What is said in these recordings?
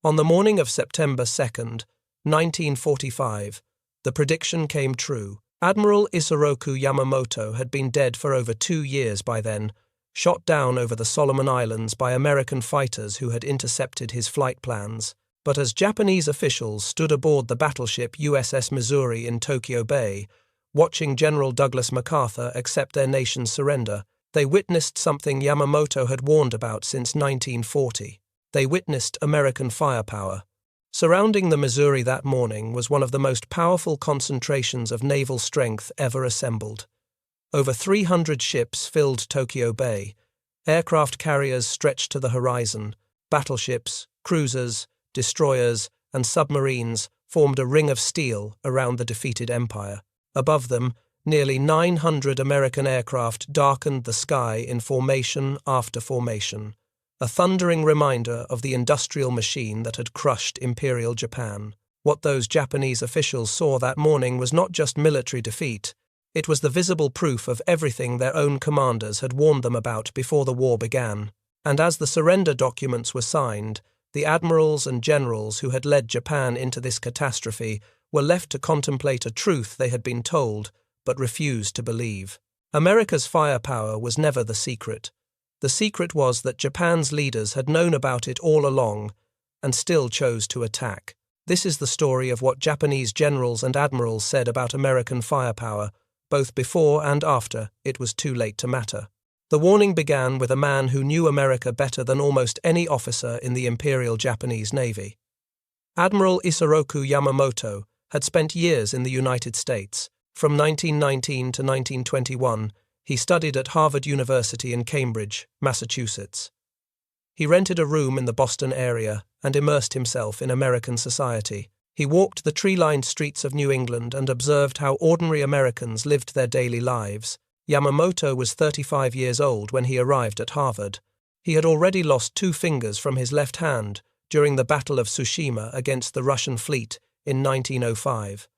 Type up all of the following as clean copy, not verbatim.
On the morning of September 2nd, 1945, the prediction came true. Admiral Isoroku Yamamoto had been dead for over 2 years by then, shot down over the Solomon Islands by American fighters who had intercepted his flight plans. But as Japanese officials stood aboard the battleship USS Missouri in Tokyo Bay, watching General Douglas MacArthur accept their nation's surrender, they witnessed something Yamamoto had warned about since 1940. They witnessed American firepower. Surrounding the Missouri that morning was one of the most powerful concentrations of naval strength ever assembled. Over 300 ships filled Tokyo Bay. Aircraft carriers stretched to the horizon. Battleships, cruisers, destroyers, and submarines formed a ring of steel around the defeated empire. Above them, nearly 900 American aircraft darkened the sky in formation after formation, a thundering reminder of the industrial machine that had crushed Imperial Japan. What those Japanese officials saw that morning was not just military defeat, it was the visible proof of everything their own commanders had warned them about before the war began. And as the surrender documents were signed, the admirals and generals who had led Japan into this catastrophe were left to contemplate a truth they had been told but refused to believe. America's firepower was never the secret. The secret was that Japan's leaders had known about it all along and still chose to attack. This is the story of what Japanese generals and admirals said about American firepower, both before and after it was too late to matter. The warning began with a man who knew America better than almost any officer in the Imperial Japanese Navy. Admiral Isoroku Yamamoto had spent years in the United States. From 1919 to 1921, he studied at Harvard University in Cambridge, Massachusetts. He rented a room in the Boston area and immersed himself in American society. He walked the tree-lined streets of New England and observed how ordinary Americans lived their daily lives. Yamamoto was 35 years old when he arrived at Harvard. He had already lost 2 fingers from his left hand during the Battle of Tsushima against the Russian fleet in 1905.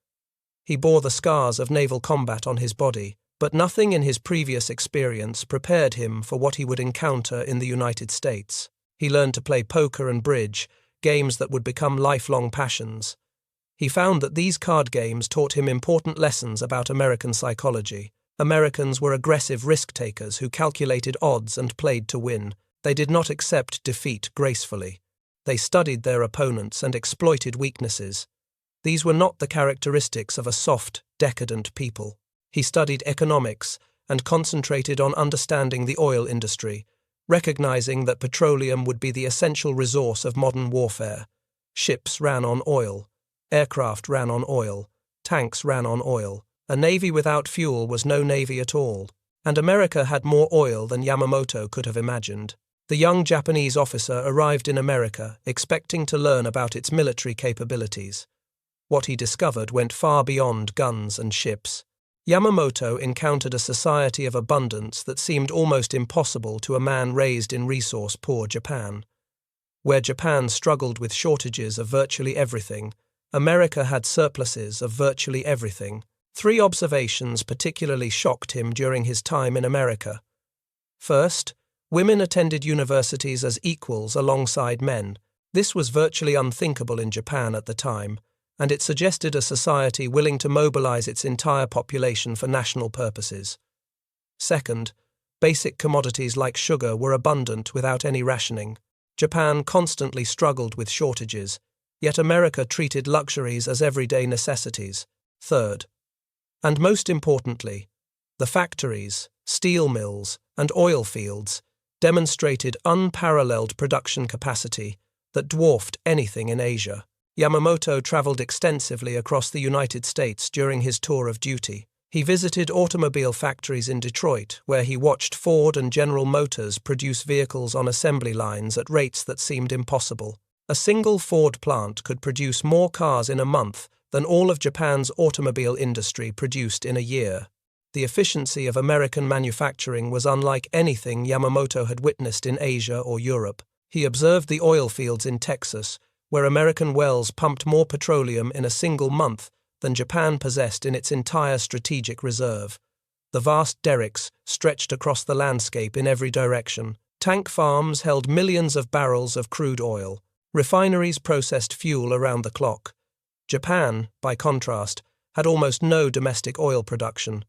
He bore the scars of naval combat on his body, but nothing in his previous experience prepared him for what he would encounter in the United States. He learned to play poker and bridge, games that would become lifelong passions. He found that these card games taught him important lessons about American psychology. Americans were aggressive risk-takers who calculated odds and played to win. They did not accept defeat gracefully. They studied their opponents and exploited weaknesses. These were not the characteristics of a soft, decadent people. He studied economics and concentrated on understanding the oil industry, recognizing that petroleum would be the essential resource of modern warfare. Ships ran on oil. Aircraft ran on oil. Tanks ran on oil. A navy without fuel was no navy at all. And America had more oil than Yamamoto could have imagined. The young Japanese officer arrived in America, expecting to learn about its military capabilities. What he discovered went far beyond guns and ships. Yamamoto encountered a society of abundance that seemed almost impossible to a man raised in resource-poor Japan. Where Japan struggled with shortages of virtually everything, America had surpluses of virtually everything. 3 observations particularly shocked him during his time in America. First, women attended universities as equals alongside men. This was virtually unthinkable in Japan at the time, and it suggested a society willing to mobilize its entire population for national purposes. Second, basic commodities like sugar were abundant without any rationing. Japan constantly struggled with shortages, yet America treated luxuries as everyday necessities. Third, and most importantly, the factories, steel mills, and oil fields demonstrated unparalleled production capacity that dwarfed anything in Asia. Yamamoto traveled extensively across the United States during his tour of duty. He visited automobile factories in Detroit, where he watched Ford and General Motors produce vehicles on assembly lines at rates that seemed impossible. A single Ford plant could produce more cars in a month than all of Japan's automobile industry produced in a year. The efficiency of American manufacturing was unlike anything Yamamoto had witnessed in Asia or Europe. He observed the oil fields in Texas, where American wells pumped more petroleum in a single month than Japan possessed in its entire strategic reserve. The vast derricks stretched across the landscape in every direction. Tank farms held millions of barrels of crude oil. Refineries processed fuel around the clock. Japan, by contrast, had almost no domestic oil production.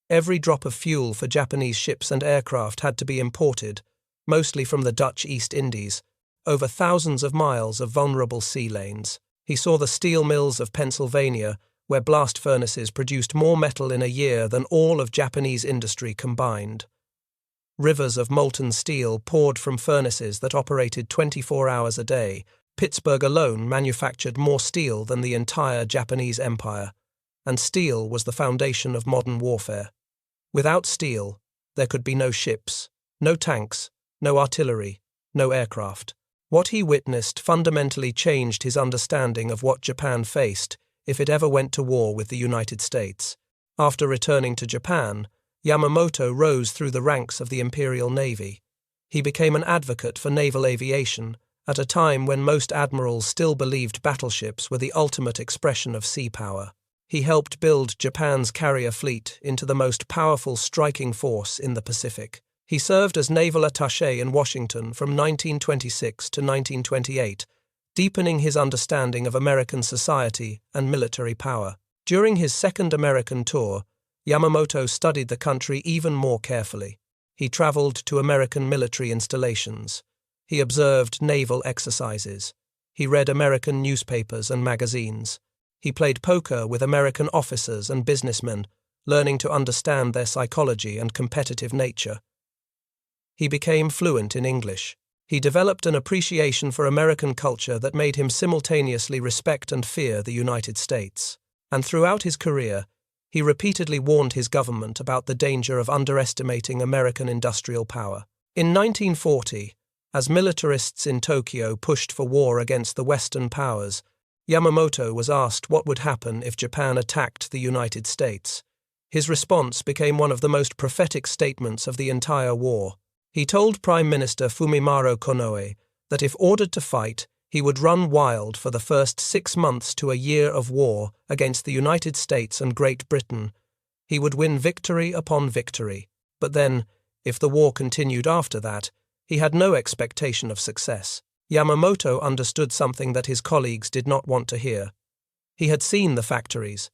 Every drop of fuel for Japanese ships and aircraft had to be imported, mostly from the Dutch East Indies, over thousands of miles of vulnerable sea lanes. He saw the steel mills of Pennsylvania, where blast furnaces produced more metal in a year than all of Japanese industry combined. Rivers of molten steel poured from furnaces that operated 24 hours a day. Pittsburgh alone manufactured more steel than the entire Japanese empire, and steel was the foundation of modern warfare. Without steel, there could be no ships, no tanks, no artillery, no aircraft. What he witnessed fundamentally changed his understanding of what Japan faced if it ever went to war with the United States. After returning to Japan, Yamamoto rose through the ranks of the Imperial Navy. He became an advocate for naval aviation at a time when most admirals still believed battleships were the ultimate expression of sea power. He helped build Japan's carrier fleet into the most powerful striking force in the Pacific. He served as naval attaché in Washington from 1926 to 1928, deepening his understanding of American society and military power. During his second American tour, Yamamoto studied the country even more carefully. He traveled to American military installations. He observed naval exercises. He read American newspapers and magazines. He played poker with American officers and businessmen, learning to understand their psychology and competitive nature. He became fluent in English. He developed an appreciation for American culture that made him simultaneously respect and fear the United States. And throughout his career, he repeatedly warned his government about the danger of underestimating American industrial power. In 1940, as militarists in Tokyo pushed for war against the Western powers, Yamamoto was asked what would happen if Japan attacked the United States. His response became one of the most prophetic statements of the entire war. He told Prime Minister Fumimaro Konoe that if ordered to fight, he would run wild for the first 6 months to a year of war against the United States and Great Britain. He would win victory upon victory. But then, if the war continued after that, he had no expectation of success. Yamamoto understood something that his colleagues did not want to hear. He had seen the factories.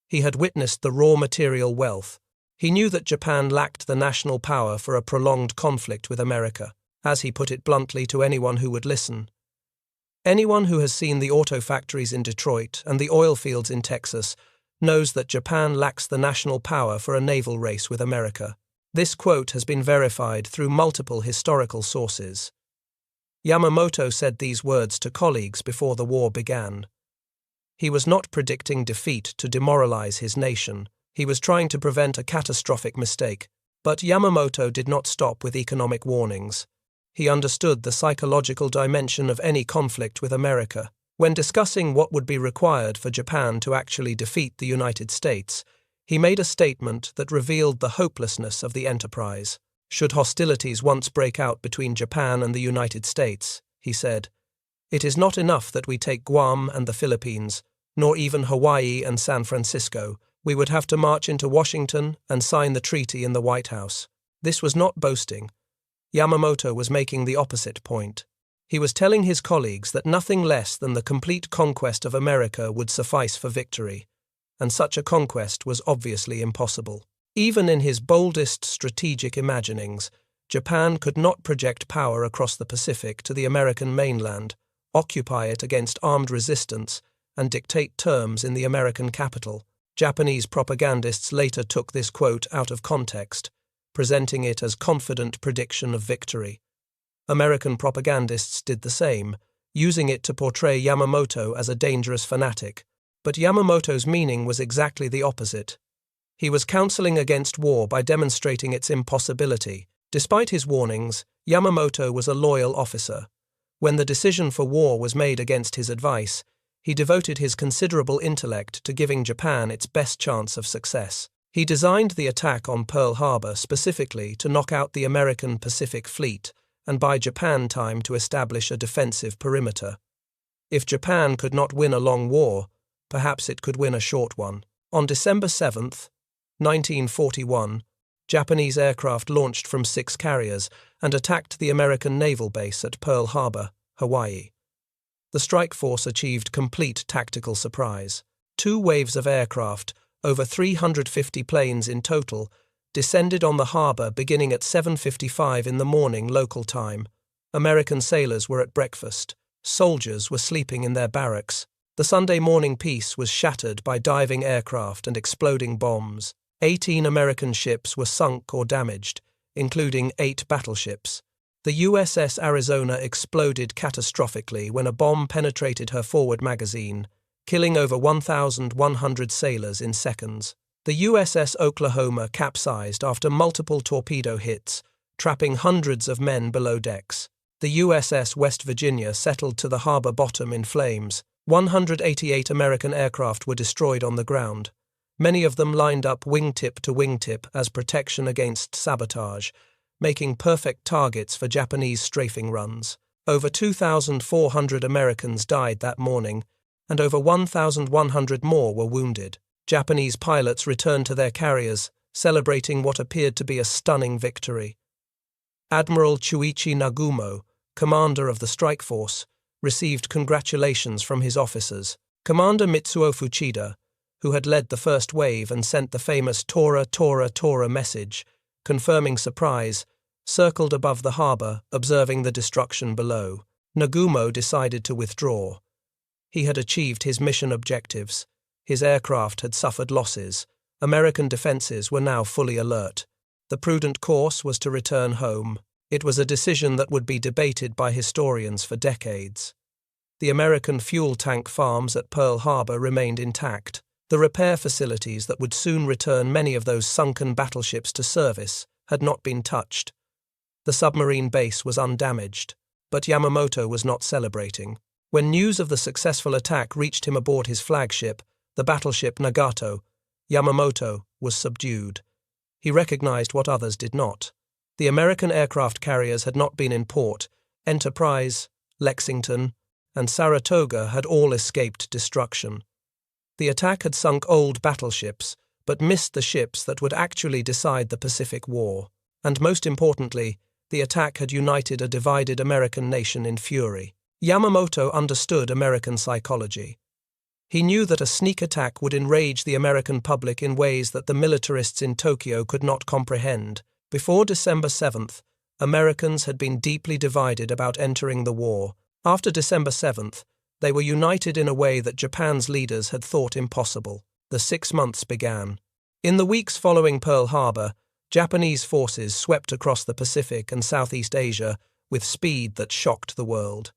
He had witnessed the raw material wealth. He knew that Japan lacked the national power for a prolonged conflict with America, as he put it bluntly to anyone who would listen. Anyone who has seen the auto factories in Detroit and the oil fields in Texas knows that Japan lacks the national power for a naval race with America. This quote has been verified through multiple historical sources. Yamamoto said these words to colleagues before the war began. He was not predicting defeat to demoralize his nation. He was trying to prevent a catastrophic mistake. But Yamamoto did not stop with economic warnings. He understood the psychological dimension of any conflict with America. When discussing what would be required for Japan to actually defeat the United States, he made a statement that revealed the hopelessness of the enterprise. Should hostilities once break out between Japan and the United States, he said, it is not enough that we take Guam and the Philippines, nor even Hawaii and San Francisco. We would have to march into Washington and sign the treaty in the White House. This was not boasting. Yamamoto was making the opposite point. He was telling his colleagues that nothing less than the complete conquest of America would suffice for victory, and such a conquest was obviously impossible. Even in his boldest strategic imaginings, Japan could not project power across the Pacific to the American mainland, occupy it against armed resistance, and dictate terms in the American capital. Japanese propagandists later took this quote out of context, presenting it as confident prediction of victory. American propagandists did the same, using it to portray Yamamoto as a dangerous fanatic. But Yamamoto's meaning was exactly the opposite. He was counseling against war by demonstrating its impossibility. Despite his warnings, Yamamoto was a loyal officer. When the decision for war was made against his advice, he devoted his considerable intellect to giving Japan its best chance of success. He designed the attack on Pearl Harbor specifically to knock out the American Pacific Fleet and buy Japan time to establish a defensive perimeter. If Japan could not win a long war, perhaps it could win a short one. On December 7th, 1941, Japanese aircraft launched from 6 carriers and attacked the American naval base at Pearl Harbor, Hawaii. the strike force achieved complete tactical surprise. Two waves of aircraft, over 350 planes in total, descended on the harbour beginning at 7:55 in the morning local time. American sailors were at breakfast. Soldiers were sleeping in their barracks. The Sunday morning peace was shattered by diving aircraft and exploding bombs. 18 American ships were sunk or damaged, including 8 battleships. The USS Arizona exploded catastrophically when a bomb penetrated her forward magazine, killing over 1,100 sailors in seconds. The USS Oklahoma capsized after multiple torpedo hits, trapping hundreds of men below decks. The USS West Virginia settled to the harbor bottom in flames. 188 American aircraft were destroyed on the ground, many of them lined up wingtip to wingtip as protection against sabotage, making perfect targets for Japanese strafing runs. Over 2,400 Americans died that morning, and over 1,100 more were wounded. Japanese pilots returned to their carriers, celebrating what appeared to be a stunning victory. Admiral Chuichi Nagumo, commander of the strike force, received congratulations from his officers. Commander Mitsuo Fuchida, who had led the first wave and sent the famous Tora, Tora, Tora message, confirming surprise, circled above the harbour, observing the destruction below. Nagumo decided to withdraw. He had achieved his mission objectives. His aircraft had suffered losses. American defences were now fully alert. The prudent course was to return home. It was a decision that would be debated by historians for decades. The American fuel tank farms at Pearl Harbor remained intact. The repair facilities that would soon return many of those sunken battleships to service had not been touched. The submarine base was undamaged, but Yamamoto was not celebrating. When news of the successful attack reached him aboard his flagship, the battleship Nagato, Yamamoto was subdued. He recognized what others did not. The American aircraft carriers had not been in port. Enterprise, Lexington, and Saratoga had all escaped destruction. The attack had sunk old battleships, but missed the ships that would actually decide the Pacific War. And most importantly, the attack had united a divided American nation in fury. Yamamoto understood American psychology. He knew that a sneak attack would enrage the American public in ways that the militarists in Tokyo could not comprehend. Before December 7th, Americans had been deeply divided about entering the war. After December 7th, they were united in a way that Japan's leaders had thought impossible. The 6 months began. In the weeks following Pearl Harbor, Japanese forces swept across the Pacific and Southeast Asia with speed that shocked the world.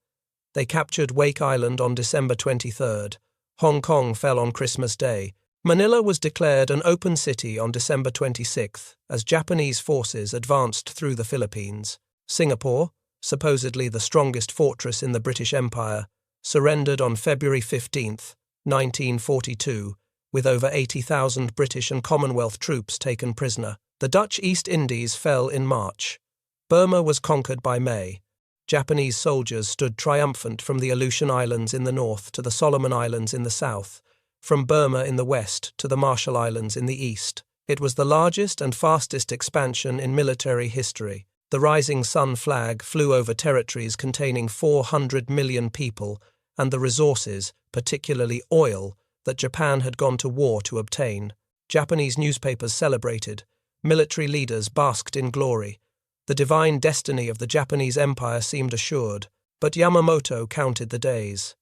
They captured Wake Island on December 23rd. Hong Kong fell on Christmas Day. Manila was declared an open city on December 26th as Japanese forces advanced through the Philippines. Singapore, supposedly the strongest fortress in the British Empire, surrendered on February 15th, 1942, with over 80,000 British and Commonwealth troops taken prisoner. The Dutch East Indies fell in March. Burma was conquered by May. Japanese soldiers stood triumphant from the Aleutian Islands in the north to the Solomon Islands in the south, from Burma in the west to the Marshall Islands in the east. It was the largest and fastest expansion in military history. The rising sun flag flew over territories containing 400 million people and the resources, particularly oil, that Japan had gone to war to obtain. Japanese newspapers celebrated. Military leaders basked in glory. The divine destiny of the Japanese Empire seemed assured, but Yamamoto counted the days.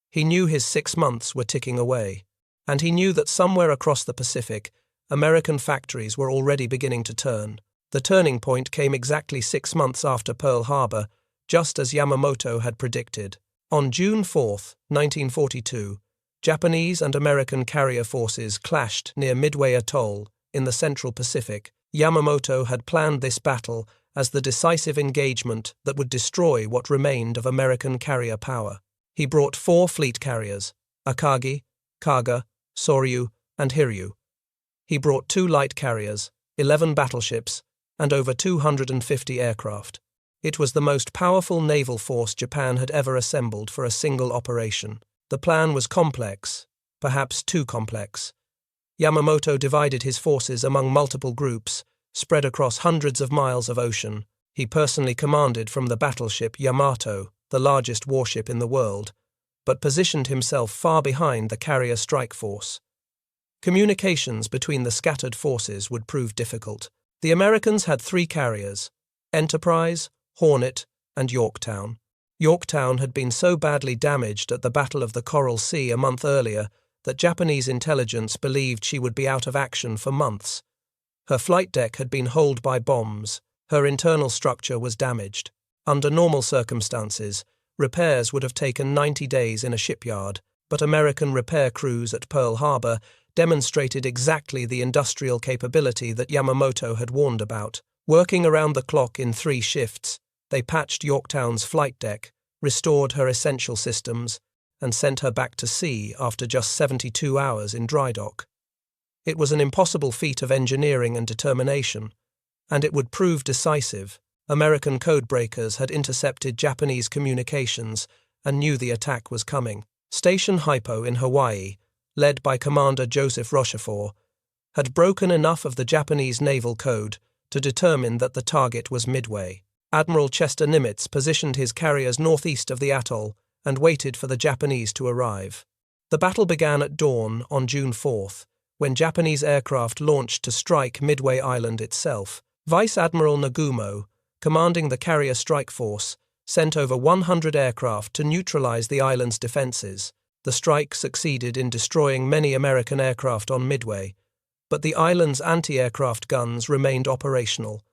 He knew his 6 months were ticking away, and he knew that somewhere across the Pacific, American factories were already beginning to turn. The turning point came exactly 6 months after Pearl Harbor, just as Yamamoto had predicted. On June 4, 1942, Japanese and American carrier forces clashed near Midway Atoll in the Central Pacific. Yamamoto had planned this battle as the decisive engagement that would destroy what remained of American carrier power. He brought 4 fleet carriers, Akagi, Kaga, Soryu, and Hiryu. He brought 2 light carriers, 11 battleships, and over 250 aircraft. It was the most powerful naval force Japan had ever assembled for a single operation. The plan was complex, perhaps too complex. Yamamoto divided his forces among multiple groups, spread across hundreds of miles of ocean. He personally commanded from the battleship Yamato, the largest warship in the world. but positioned himself far behind the carrier strike force. Communications between the scattered forces would prove difficult. The Americans had 3 carriers: Enterprise, Hornet, and Yorktown. Yorktown had been so badly damaged at the Battle of the Coral Sea a month earlier that Japanese intelligence believed she would be out of action for months. Her flight deck had been holed by bombs. Her internal structure was damaged. Under normal circumstances, repairs would have taken 90 days in a shipyard, but American repair crews at Pearl Harbor demonstrated exactly the industrial capability that Yamamoto had warned about. Working around the clock in 3 shifts, they patched Yorktown's flight deck, restored her essential systems, and sent her back to sea after just 72 hours in dry dock. It was an impossible feat of engineering and determination, and it would prove decisive. American codebreakers had intercepted Japanese communications and knew the attack was coming. Station Hypo in Hawaii, led by Commander Joseph Rochefort, had broken enough of the Japanese naval code to determine that the target was Midway. Admiral Chester Nimitz positioned his carriers northeast of the atoll and waited for the Japanese to arrive. The battle began at dawn on June 4th, when Japanese aircraft launched to strike Midway Island itself. Vice Admiral Nagumo, commanding the carrier strike force, sent over 100 aircraft to neutralize the island's defenses. The strike succeeded in destroying many American aircraft on Midway, but the island's anti-aircraft guns remained operational,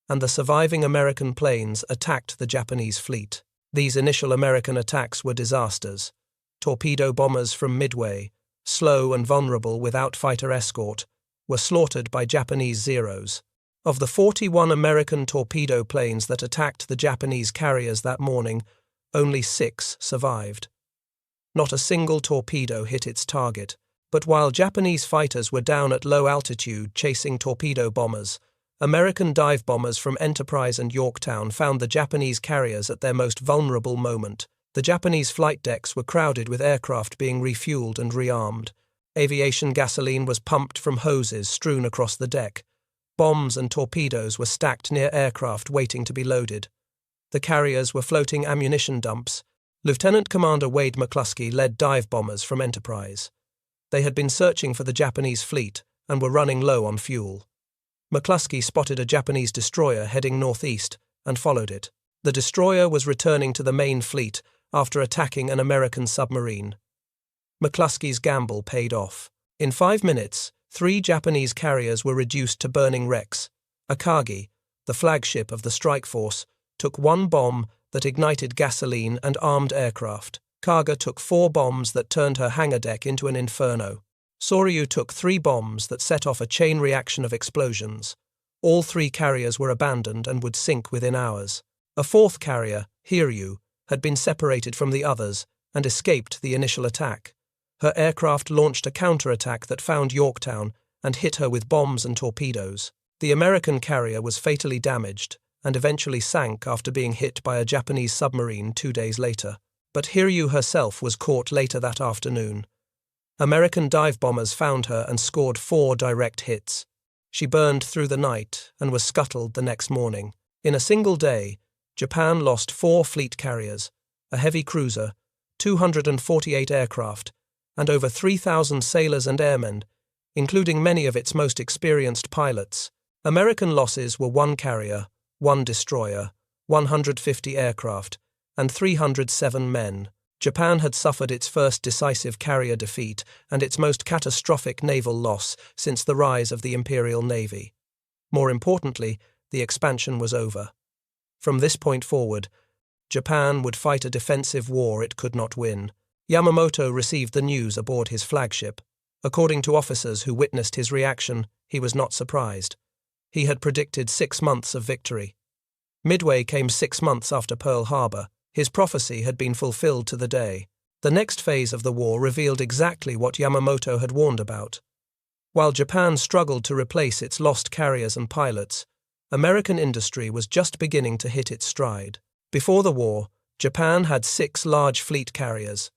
and the surviving American planes attacked the Japanese fleet. These initial American attacks were disasters. Torpedo bombers from Midway, slow and vulnerable without fighter escort, were slaughtered by Japanese Zeros. Of the 41 American torpedo planes that attacked the Japanese carriers that morning, only 6 survived. Not a single torpedo hit its target, but while Japanese fighters were down at low altitude chasing torpedo bombers, American dive bombers from Enterprise and Yorktown found the Japanese carriers at their most vulnerable moment. The Japanese flight decks were crowded with aircraft being refueled and rearmed. Aviation gasoline was pumped from hoses strewn across the deck. Bombs and torpedoes were stacked near aircraft waiting to be loaded. The carriers were floating ammunition dumps. Lieutenant Commander Wade McCluskey led dive bombers from Enterprise. They had been searching for the Japanese fleet and were running low on fuel. McCluskey spotted a Japanese destroyer heading northeast and followed it. The destroyer was returning to the main fleet after attacking an American submarine. McCluskey's gamble paid off. In 5 minutes, 3 Japanese carriers were reduced to burning wrecks. Akagi, the flagship of the strike force, took 1 bomb that ignited gasoline and armed aircraft. Kaga took 4 bombs that turned her hangar deck into an inferno. Soryu took 3 bombs that set off a chain reaction of explosions. All 3 carriers were abandoned and would sink within hours. A 4th carrier, Hiryu, had been separated from the others and escaped the initial attack. Her aircraft launched a counterattack that found Yorktown and hit her with bombs and torpedoes. The American carrier was fatally damaged and eventually sank after being hit by a Japanese submarine 2 days later. But Hiryu herself was caught later that afternoon. American dive bombers found her and scored 4 direct hits. She burned through the night and was scuttled the next morning. In a single day, Japan lost 4 fleet carriers, a heavy cruiser, 248 aircraft, and over 3,000 sailors and airmen, including many of its most experienced pilots. American losses were 1 carrier, 1 destroyer, 150 aircraft, and 307 men. Japan had suffered its first decisive carrier defeat and its most catastrophic naval loss since the rise of the Imperial Navy. More importantly, the expansion was over. From this point forward, Japan would fight a defensive war it could not win. Yamamoto received the news aboard his flagship. According to officers who witnessed his reaction, he was not surprised. He had predicted 6 months of victory. Midway came 6 months after Pearl Harbor. His prophecy had been fulfilled to the day. The next phase of the war revealed exactly what Yamamoto had warned about. While Japan struggled to replace its lost carriers and pilots, American industry was just beginning to hit its stride. Before the war, Japan had 6 large fleet carriers.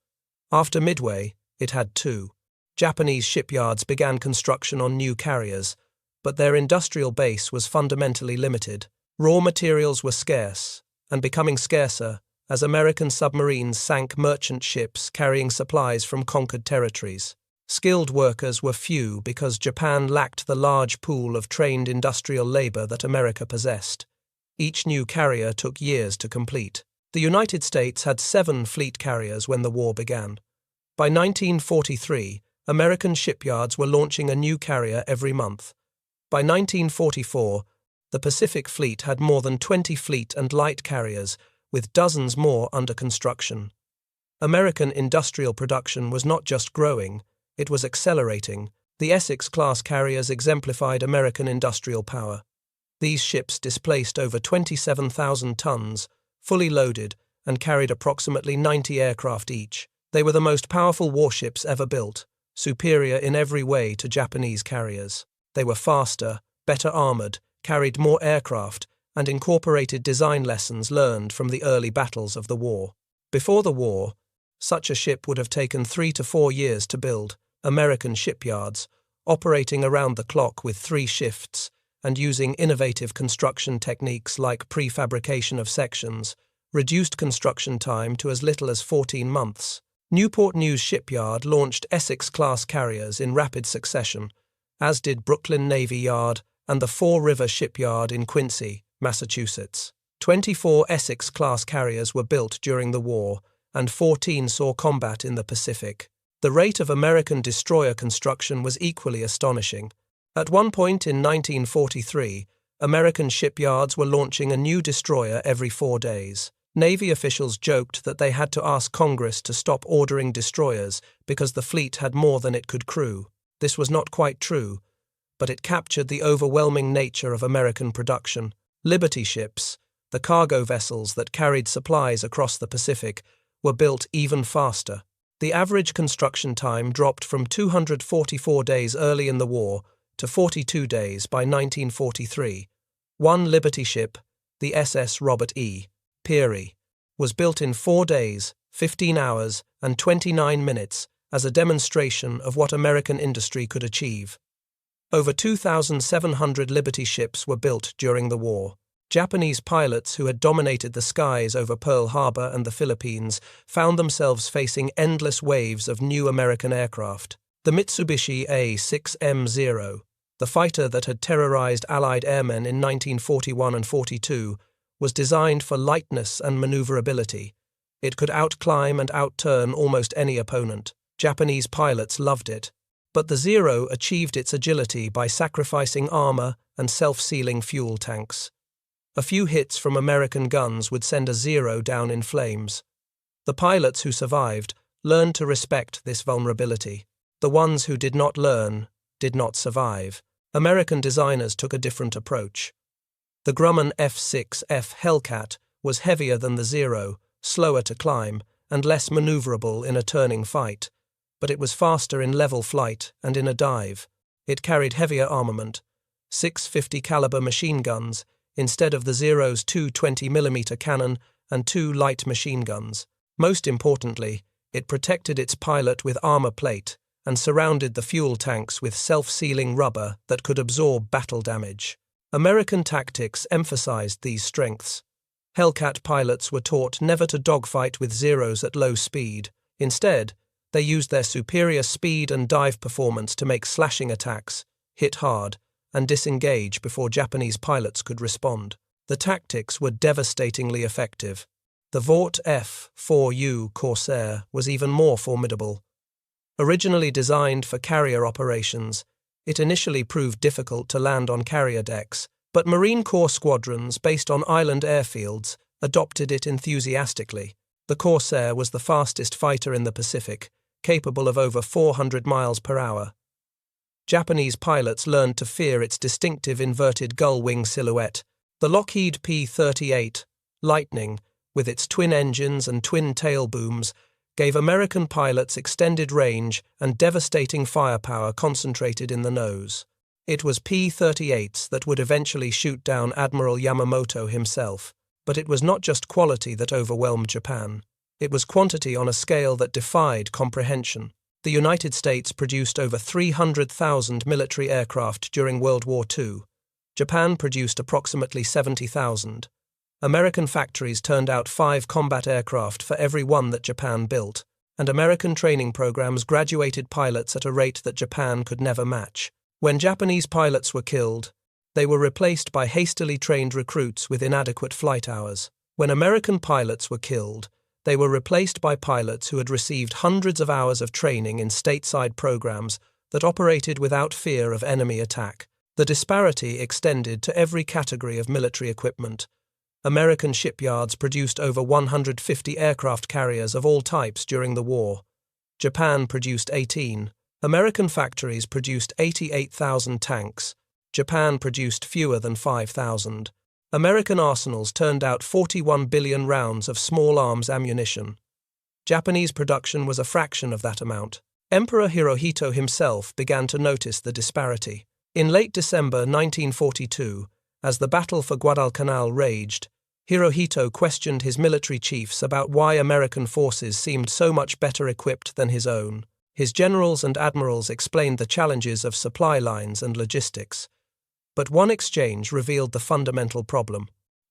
After Midway, it had 2. Japanese shipyards began construction on new carriers, but their industrial base was fundamentally limited. Raw materials were scarce, and becoming scarcer, as American submarines sank merchant ships carrying supplies from conquered territories. Skilled workers were few because Japan lacked the large pool of trained industrial labor that America possessed. Each new carrier took years to complete. The United States had 7 fleet carriers when the war began. By 1943, American shipyards were launching a new carrier every month. By 1944, the Pacific Fleet had more than 20 fleet and light carriers, with dozens more under construction. American industrial production was not just growing, it was accelerating. The Essex-class carriers exemplified American industrial power. These ships displaced over 27,000 tons, fully loaded, and carried approximately 90 aircraft each. They were the most powerful warships ever built, superior in every way to Japanese carriers. They were faster, better armored, carried more aircraft, and incorporated design lessons learned from the early battles of the war. Before the war, such a ship would have taken 3 to 4 years to build. American shipyards, operating around the clock with 3 shifts and using innovative construction techniques like prefabrication of sections, reduced construction time to as little as 14 months. Newport News Shipyard launched Essex-class carriers in rapid succession, as did Brooklyn Navy Yard and the Fall River Shipyard in Quincy, Massachusetts. 24 Essex-class carriers were built during the war, and 14 saw combat in the Pacific. The rate of American destroyer construction was equally astonishing. At one point in 1943, American shipyards were launching a new destroyer every 4 days. Navy officials joked that they had to ask Congress to stop ordering destroyers because the fleet had more than it could crew. This was not quite true, but it captured the overwhelming nature of American production. Liberty ships, the cargo vessels that carried supplies across the Pacific, were built even faster. The average construction time dropped from 244 days early in the war to 42 days by 1943. One Liberty ship, the SS Robert E. Peary, was built in 4 days, 15 hours, and 29 minutes as a demonstration of what American industry could achieve. Over 2,700 Liberty ships were built during the war. Japanese pilots who had dominated the skies over Pearl Harbor and the Philippines found themselves facing endless waves of new American aircraft. The Mitsubishi A6M0, the fighter that had terrorized Allied airmen in 1941 and 42, was designed for lightness and maneuverability. It could outclimb and outturn almost any opponent. Japanese pilots loved it. But the Zero achieved its agility by sacrificing armor and self-sealing fuel tanks. A few hits from American guns would send a Zero down in flames. The pilots who survived learned to respect this vulnerability. The ones who did not learn did not survive. American designers took a different approach. The Grumman F-6F Hellcat was heavier than the Zero, slower to climb, and less maneuverable in a turning fight, but it was faster in level flight and in a dive. It carried heavier armament, 6 50 caliber machine guns, instead of the Zero's 2 20mm cannon and 2 light machine guns. Most importantly, it protected its pilot with armor plate and surrounded the fuel tanks with self-sealing rubber that could absorb battle damage. American tactics emphasized these strengths. Hellcat pilots were taught never to dogfight with Zeros at low speed. Instead, they used their superior speed and dive performance to make slashing attacks, hit hard, and disengage before Japanese pilots could respond. The tactics were devastatingly effective. The Vought F-4U Corsair was even more formidable. Originally designed for carrier operations, it initially proved difficult to land on carrier decks, but Marine Corps squadrons based on island airfields adopted it enthusiastically. The Corsair was the fastest fighter in the Pacific, capable of over 400 miles per hour. Japanese pilots learned to fear its distinctive inverted gull-wing silhouette. The Lockheed P-38 Lightning, with its twin engines and twin tail booms, gave American pilots extended range and devastating firepower concentrated in the nose. It was P-38s that would eventually shoot down Admiral Yamamoto himself, but it was not just quality that overwhelmed Japan. It was quantity on a scale that defied comprehension. The United States produced over 300,000 military aircraft during World War II. Japan produced approximately 70,000. American factories turned out 5 combat aircraft for every one that Japan built, and American training programs graduated pilots at a rate that Japan could never match. When Japanese pilots were killed, they were replaced by hastily trained recruits with inadequate flight hours. When American pilots were killed, they were replaced by pilots who had received hundreds of hours of training in stateside programs that operated without fear of enemy attack. The disparity extended to every category of military equipment. American shipyards produced over 150 aircraft carriers of all types during the war. Japan produced 18. American factories produced 88,000 tanks. Japan produced fewer than 5,000. American arsenals turned out 41 billion rounds of small arms ammunition. Japanese production was a fraction of that amount. Emperor Hirohito himself began to notice the disparity. In late December 1942, as the battle for Guadalcanal raged, Hirohito questioned his military chiefs about why American forces seemed so much better equipped than his own. His generals and admirals explained the challenges of supply lines and logistics. But one exchange revealed the fundamental problem.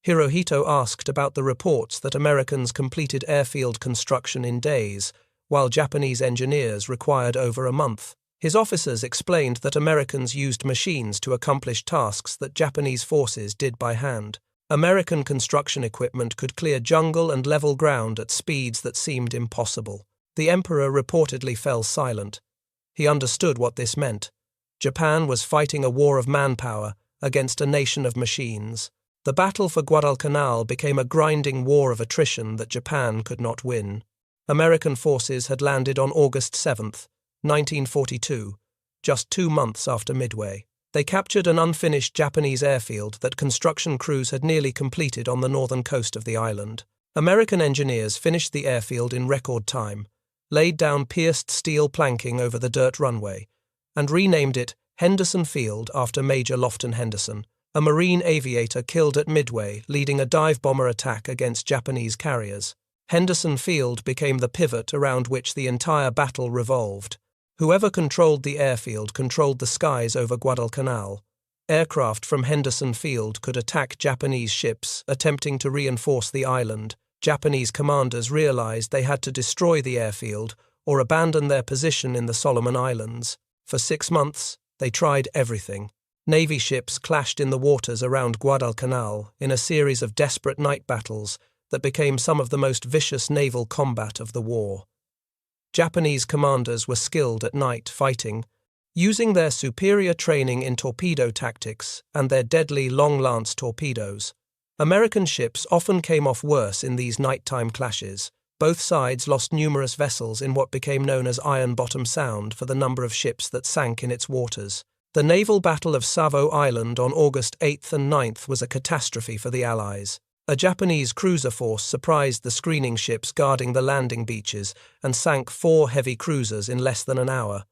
Hirohito asked about the reports that Americans completed airfield construction in days, while Japanese engineers required over a month. His officers explained that Americans used machines to accomplish tasks that Japanese forces did by hand. American construction equipment could clear jungle and level ground at speeds that seemed impossible. The emperor reportedly fell silent. He understood what this meant. Japan was fighting a war of manpower against a nation of machines. The battle for Guadalcanal became a grinding war of attrition that Japan could not win. American forces had landed on August 7, 1942, just 2 months after Midway. They captured an unfinished Japanese airfield that construction crews had nearly completed on the northern coast of the island. American engineers finished the airfield in record time, laid down pierced steel planking over the dirt runway, and renamed it Henderson Field after Major Lofton Henderson, a Marine aviator killed at Midway leading a dive bomber attack against Japanese carriers. Henderson Field became the pivot around which the entire battle revolved. Whoever controlled the airfield controlled the skies over Guadalcanal. Aircraft from Henderson Field could attack Japanese ships attempting to reinforce the island. Japanese commanders realized they had to destroy the airfield or abandon their position in the Solomon Islands. For 6 months, they tried everything. Navy ships clashed in the waters around Guadalcanal in a series of desperate night battles that became some of the most vicious naval combat of the war. Japanese commanders were skilled at night fighting, using their superior training in torpedo tactics and their deadly long-lance torpedoes. American ships often came off worse in these nighttime clashes. Both sides lost numerous vessels in what became known as Iron Bottom Sound for the number of ships that sank in its waters. The naval battle of Savo Island on August 8th and 9th was a catastrophe for the Allies. A Japanese cruiser force surprised the screening ships guarding the landing beaches and sank 4 heavy cruisers in less than an hour.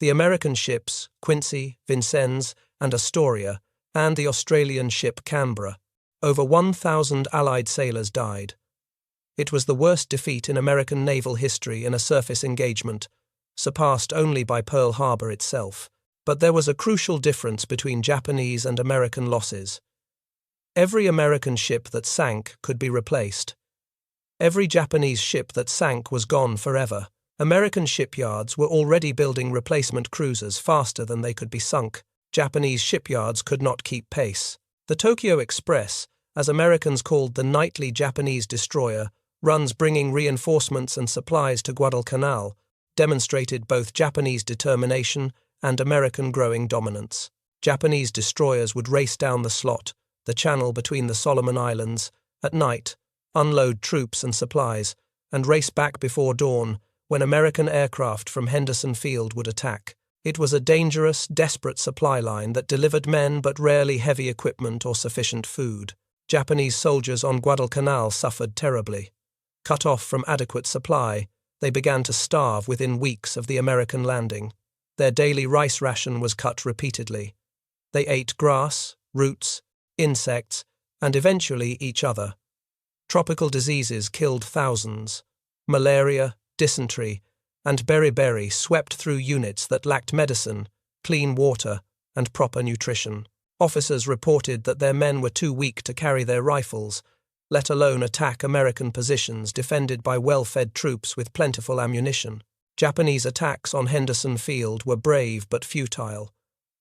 The American ships, Quincy, Vincennes, and Astoria, and the Australian ship Canberra. Over 1,000 Allied sailors died. It was the worst defeat in American naval history in a surface engagement, surpassed only by Pearl Harbor itself. But there was a crucial difference between Japanese and American losses. Every American ship that sank could be replaced. Every Japanese ship that sank was gone forever. American shipyards were already building replacement cruisers faster than they could be sunk. Japanese shipyards could not keep pace. The Tokyo Express, as Americans called the nightly Japanese destroyer, runs bringing reinforcements and supplies to Guadalcanal, demonstrated both Japanese determination and American growing dominance. Japanese destroyers would race down the slot, the channel between the Solomon Islands, at night, unload troops and supplies, and race back before dawn when American aircraft from Henderson Field would attack. It was a dangerous, desperate supply line that delivered men but rarely heavy equipment or sufficient food. Japanese soldiers on Guadalcanal suffered terribly. Cut off from adequate supply, they began to starve within weeks of the American landing. Their daily rice ration was cut repeatedly. They ate grass, roots, insects, and eventually each other. Tropical diseases killed thousands. Malaria, dysentery, and beriberi swept through units that lacked medicine, clean water, and proper nutrition. Officers reported that their men were too weak to carry their rifles, let alone attack American positions defended by well-fed troops with plentiful ammunition. Japanese attacks on Henderson Field were brave but futile.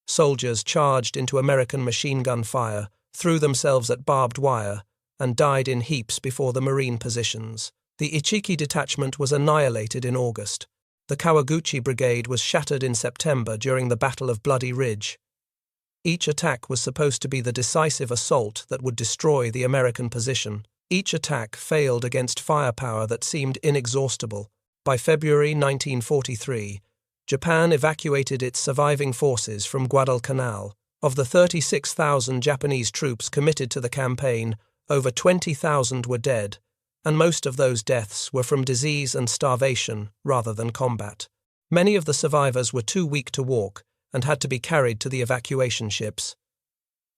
Soldiers charged into American machine gun fire, threw themselves at barbed wire, and died in heaps before the Marine positions. The Ichiki detachment was annihilated in August. The Kawaguchi Brigade was shattered in September during the Battle of Bloody Ridge. Each attack was supposed to be the decisive assault that would destroy the American position. Each attack failed against firepower that seemed inexhaustible. By February 1943, Japan evacuated its surviving forces from Guadalcanal. Of the 36,000 Japanese troops committed to the campaign, over 20,000 were dead, and most of those deaths were from disease and starvation rather than combat. Many of the survivors were too weak to walk and had to be carried to the evacuation ships.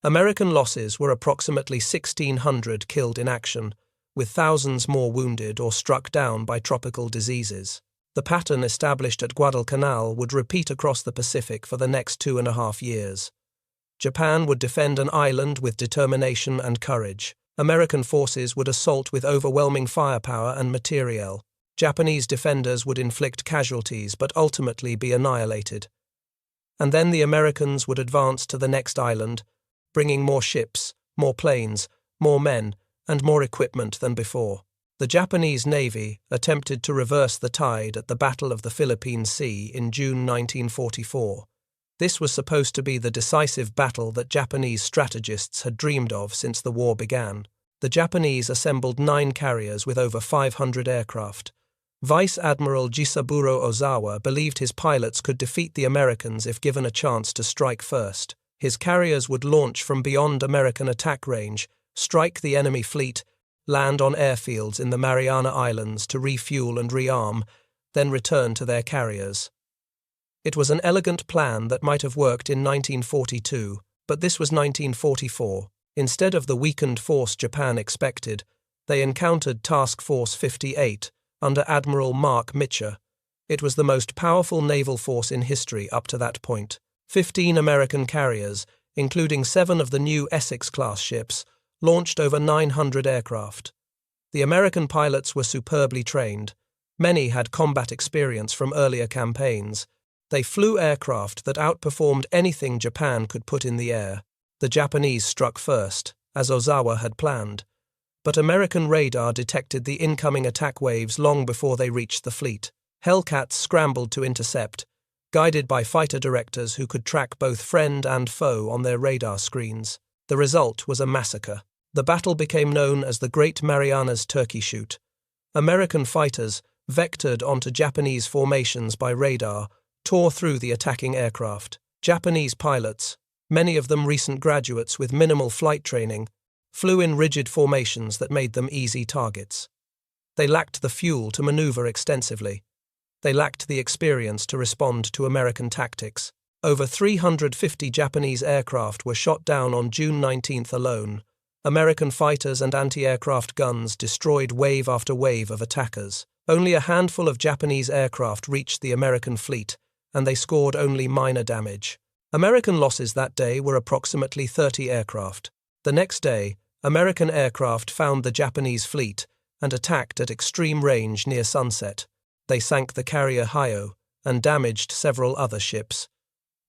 American losses were approximately 1,600 killed in action, with thousands more wounded or struck down by tropical diseases. The pattern established at Guadalcanal would repeat across the Pacific for the next 2.5 years. Japan would defend an island with determination and courage. American forces would assault with overwhelming firepower and materiel. Japanese defenders would inflict casualties but ultimately be annihilated. And then the Americans would advance to the next island, bringing more ships, more planes, more men, and more equipment than before. The Japanese Navy attempted to reverse the tide at the Battle of the Philippine Sea in June 1944. This was supposed to be the decisive battle that Japanese strategists had dreamed of since the war began. The Japanese assembled 9 carriers with over 500 aircraft. Vice Admiral Jisaburo Ozawa believed his pilots could defeat the Americans if given a chance to strike first. His carriers would launch from beyond American attack range, strike the enemy fleet, land on airfields in the Mariana Islands to refuel and rearm, then return to their carriers. It was an elegant plan that might have worked in 1942, but this was 1944. Instead of the weakened force Japan expected, they encountered Task Force 58 under Admiral Mark Mitcher. It was the most powerful naval force in history up to that point. 15 American carriers, including 7 of the new Essex-class ships, launched over 900 aircraft. The American pilots were superbly trained. Many had combat experience from earlier campaigns. They flew aircraft that outperformed anything Japan could put in the air. The Japanese struck first, as Ozawa had planned, but American radar detected the incoming attack waves long before they reached the fleet. Hellcats scrambled to intercept, guided by fighter directors who could track both friend and foe on their radar screens. The result was a massacre. The battle became known as the Great Marianas Turkey Shoot. American fighters, vectored onto Japanese formations by radar, tore through the attacking aircraft. Japanese pilots, many of them recent graduates with minimal flight training, flew in rigid formations that made them easy targets. They lacked the fuel to maneuver extensively. They lacked the experience to respond to American tactics. Over 350 Japanese aircraft were shot down on June 19th alone. American fighters and anti-aircraft guns destroyed wave after wave of attackers. Only a handful of Japanese aircraft reached the American fleet, and they scored only minor damage. American losses that day were approximately 30 aircraft. The next day, American aircraft found the Japanese fleet and attacked at extreme range near sunset. They sank the carrier Hyo and damaged several other ships.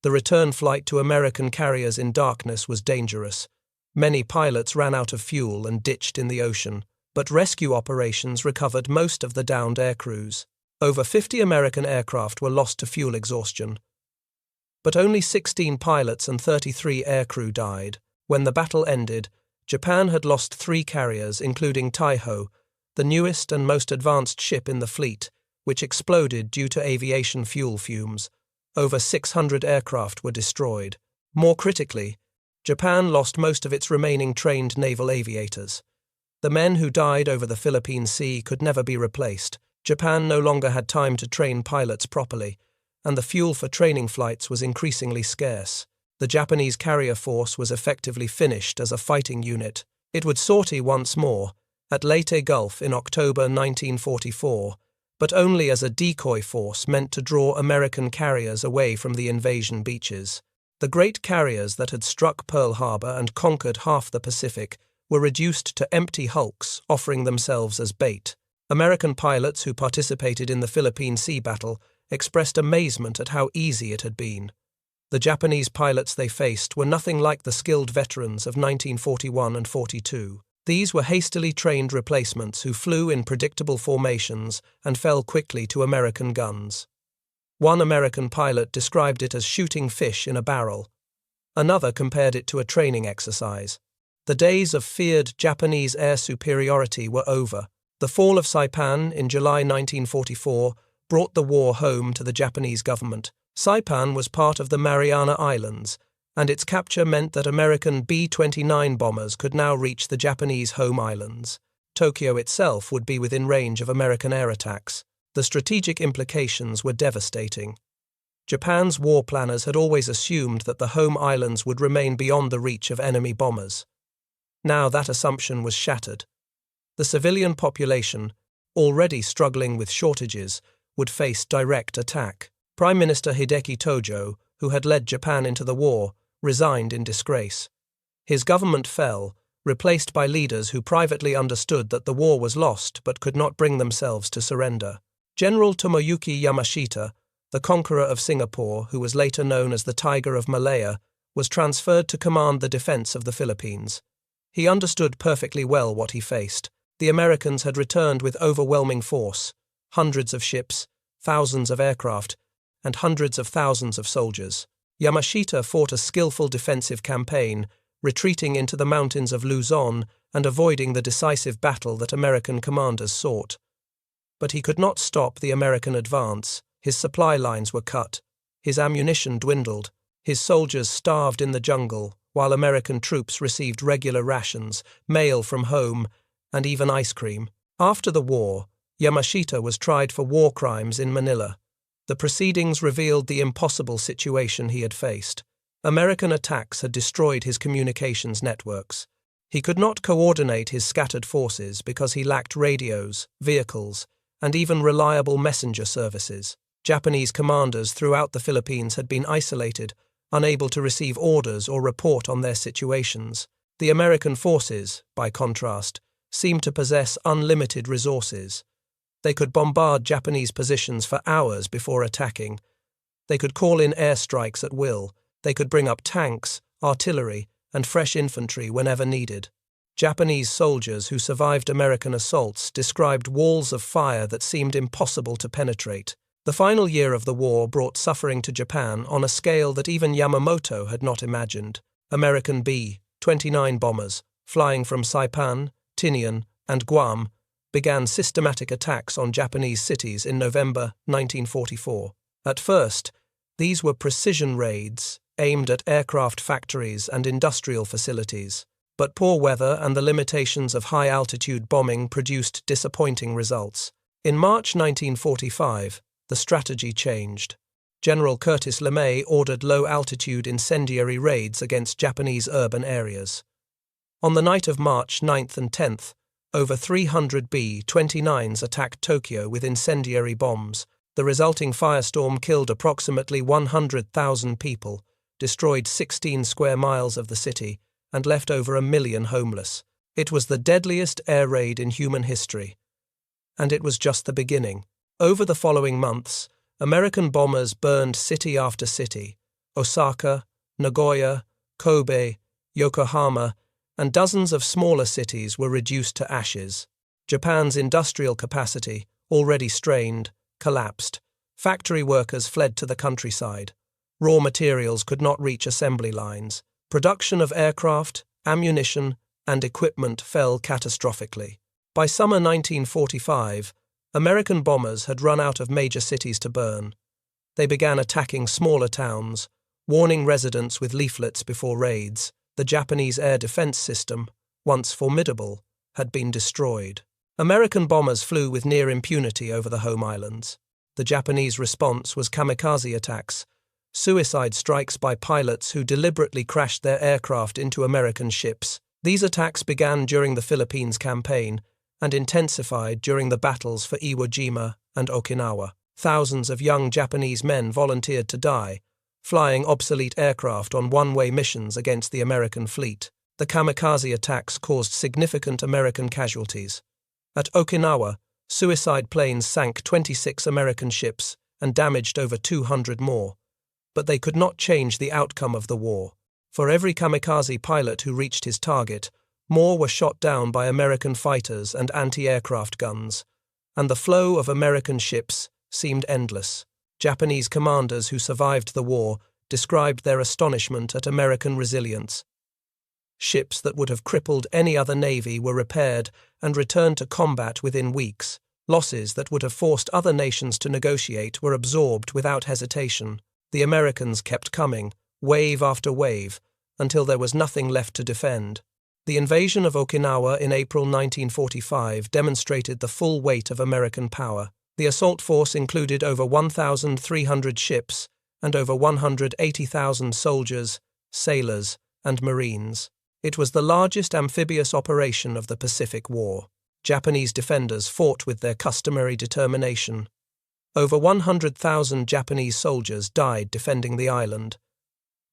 The return flight to American carriers in darkness was dangerous. Many pilots ran out of fuel and ditched in the ocean, but rescue operations recovered most of the downed aircrews. Over 50 American aircraft were lost to fuel exhaustion. But only 16 pilots and 33 aircrew died. When the battle ended, Japan had lost 3 carriers, including Taiho, the newest and most advanced ship in the fleet, which exploded due to aviation fuel fumes. Over 600 aircraft were destroyed. More critically, Japan lost most of its remaining trained naval aviators. The men who died over the Philippine Sea could never be replaced. Japan no longer had time to train pilots properly, and the fuel for training flights was increasingly scarce. The Japanese carrier force was effectively finished as a fighting unit. It would sortie once more, at Leyte Gulf in October 1944, but only as a decoy force meant to draw American carriers away from the invasion beaches. The great carriers that had struck Pearl Harbor and conquered half the Pacific were reduced to empty hulks, offering themselves as bait. American pilots who participated in the Philippine Sea battle expressed amazement at how easy it had been. The Japanese pilots they faced were nothing like the skilled veterans of 1941 and 42. These were hastily trained replacements who flew in predictable formations and fell quickly to American guns. One American pilot described it as shooting fish in a barrel. Another compared it to a training exercise. The days of feared Japanese air superiority were over. The fall of Saipan in July 1944 brought the war home to the Japanese government. Saipan was part of the Mariana Islands, and its capture meant that American B-29 bombers could now reach the Japanese home islands. Tokyo itself would be within range of American air attacks. The strategic implications were devastating. Japan's war planners had always assumed that the home islands would remain beyond the reach of enemy bombers. Now that assumption was shattered. The civilian population, already struggling with shortages, would face direct attack. Prime Minister Hideki Tojo, who had led Japan into the war, resigned in disgrace. His government fell, replaced by leaders who privately understood that the war was lost but could not bring themselves to surrender. General Tomoyuki Yamashita, the conqueror of Singapore, who was later known as the Tiger of Malaya, was transferred to command the defense of the Philippines. He understood perfectly well what he faced. The Americans had returned with overwhelming force, hundreds of ships, thousands of aircraft, and hundreds of thousands of soldiers. Yamashita fought a skillful defensive campaign, retreating into the mountains of Luzon and avoiding the decisive battle that American commanders sought. But he could not stop the American advance. His supply lines were cut, his ammunition dwindled, his soldiers starved in the jungle, while American troops received regular rations, mail from home, and even ice cream. After the war, Yamashita was tried for war crimes in Manila. The proceedings revealed the impossible situation he had faced. American attacks had destroyed his communications networks. He could not coordinate his scattered forces because he lacked radios, vehicles, and even reliable messenger services. Japanese commanders throughout the Philippines had been isolated, unable to receive orders or report on their situations. The American forces, by contrast, seemed to possess unlimited resources. They could bombard Japanese positions for hours before attacking. They could call in airstrikes at will. They could bring up tanks, artillery, and fresh infantry whenever needed. Japanese soldiers who survived American assaults described walls of fire that seemed impossible to penetrate. The final year of the war brought suffering to Japan on a scale that even Yamamoto had not imagined. American B-29 bombers, flying from Saipan, Tinian, and Guam, began systematic attacks on Japanese cities in November 1944. At first, these were precision raids aimed at aircraft factories and industrial facilities. But poor weather and the limitations of high-altitude bombing produced disappointing results. In March 1945, the strategy changed. General Curtis LeMay ordered low-altitude incendiary raids against Japanese urban areas. On the night of March 9th and 10th, over 300 B-29s attacked Tokyo with incendiary bombs. The resulting firestorm killed approximately 100,000 people, destroyed 16 square miles of the city, and left over 1 million homeless. It was the deadliest air raid in human history. And it was just the beginning. Over the following months, American bombers burned city after city. Osaka, Nagoya, Kobe, Yokohama, and dozens of smaller cities were reduced to ashes. Japan's industrial capacity, already strained, collapsed. Factory workers fled to the countryside. Raw materials could not reach assembly lines. Production of aircraft, ammunition, and equipment fell catastrophically. By summer 1945, American bombers had run out of major cities to burn. They began attacking smaller towns, warning residents with leaflets before raids. The Japanese air defense system, once formidable, had been destroyed. American bombers flew with near impunity over the home islands. The Japanese response was kamikaze attacks, suicide strikes by pilots who deliberately crashed their aircraft into American ships. These attacks began during the Philippines campaign and intensified during the battles for Iwo Jima and Okinawa. Thousands of young Japanese men volunteered to die, flying obsolete aircraft on one-way missions against the American fleet. The kamikaze attacks caused significant American casualties. At Okinawa, suicide planes sank 26 American ships and damaged over 200 more. But they could not change the outcome of the war. For every kamikaze pilot who reached his target, more were shot down by American fighters and anti-aircraft guns, and the flow of American ships seemed endless. Japanese commanders who survived the war described their astonishment at American resilience. Ships that would have crippled any other navy were repaired and returned to combat within weeks. Losses that would have forced other nations to negotiate were absorbed without hesitation. The Americans kept coming, wave after wave, until there was nothing left to defend. The invasion of Okinawa in April 1945 demonstrated the full weight of American power. The assault force included over 1,300 ships and over 180,000 soldiers, sailors, and Marines. It was the largest amphibious operation of the Pacific War. Japanese defenders fought with their customary determination. Over 100,000 Japanese soldiers died defending the island.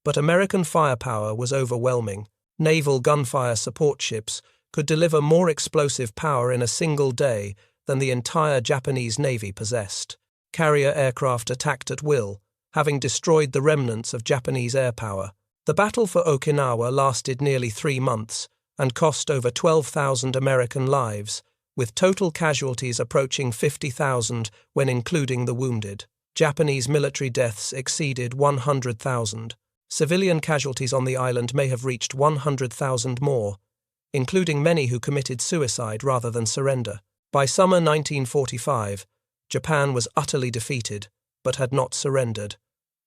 But American firepower was overwhelming. Naval gunfire support ships could deliver more explosive power in a single day than the entire Japanese Navy possessed. Carrier aircraft attacked at will, having destroyed the remnants of Japanese air power. The battle for Okinawa lasted nearly 3 months and cost over 12,000 American lives, with total casualties approaching 50,000 when including the wounded. Japanese military deaths exceeded 100,000. Civilian casualties on the island may have reached 100,000 more, including many who committed suicide rather than surrender. By summer 1945, Japan was utterly defeated, but had not surrendered.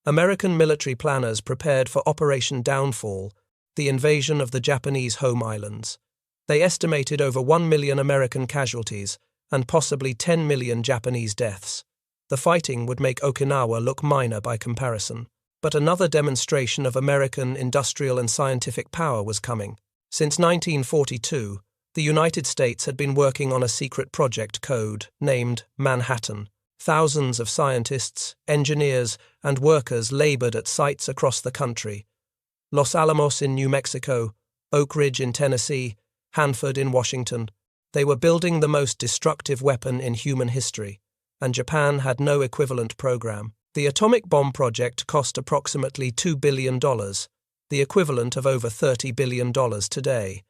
American military planners prepared for Operation Downfall, the invasion of the Japanese home islands. They estimated over 1 million American casualties and possibly 10 million Japanese deaths. The fighting would make Okinawa look minor by comparison. But another demonstration of American industrial and scientific power was coming. Since 1942, the United States had been working on a secret project code named Manhattan. Thousands of scientists, engineers, and workers labored at sites across the country. Los Alamos in New Mexico, Oak Ridge in Tennessee, Hanford in Washington. They were building the most destructive weapon in human history, and Japan had no equivalent program. The atomic bomb project cost approximately $2 billion, the equivalent of over $30 billion today.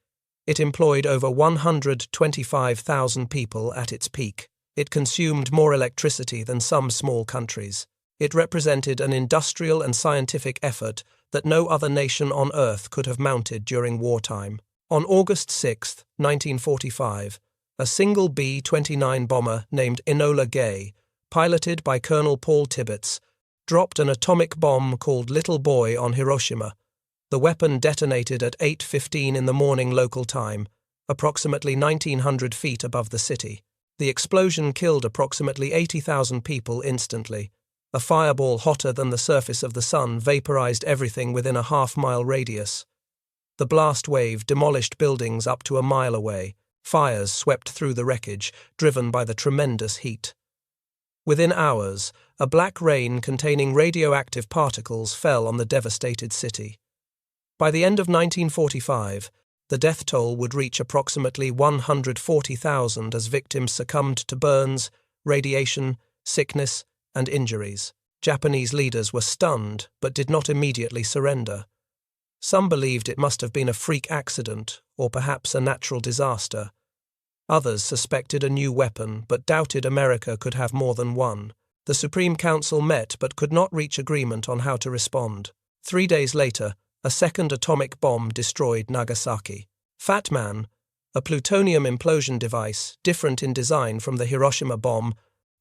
It employed over 125,000 people at its peak. It consumed more electricity than some small countries. It represented an industrial and scientific effort that no other nation on Earth could have mounted during wartime. On August 6, 1945, a single B-29 bomber named Enola Gay, piloted by Colonel Paul Tibbets, dropped an atomic bomb called Little Boy on Hiroshima. The weapon detonated at 8:15 in the morning local time, approximately 1,900 feet above the city. The explosion killed approximately 80,000 people instantly. A fireball hotter than the surface of the sun vaporized everything within a half-mile radius. The blast wave demolished buildings up to a mile away. Fires swept through the wreckage, driven by the tremendous heat. Within hours, a black rain containing radioactive particles fell on the devastated city. By the end of 1945, the death toll would reach approximately 140,000 as victims succumbed to burns, radiation, sickness, and injuries. Japanese leaders were stunned but did not immediately surrender. Some believed it must have been a freak accident or perhaps a natural disaster. Others suspected a new weapon but doubted America could have more than one. The Supreme Council met but could not reach agreement on how to respond. 3 days later, a second atomic bomb destroyed Nagasaki. Fat Man, a plutonium implosion device different in design from the Hiroshima bomb,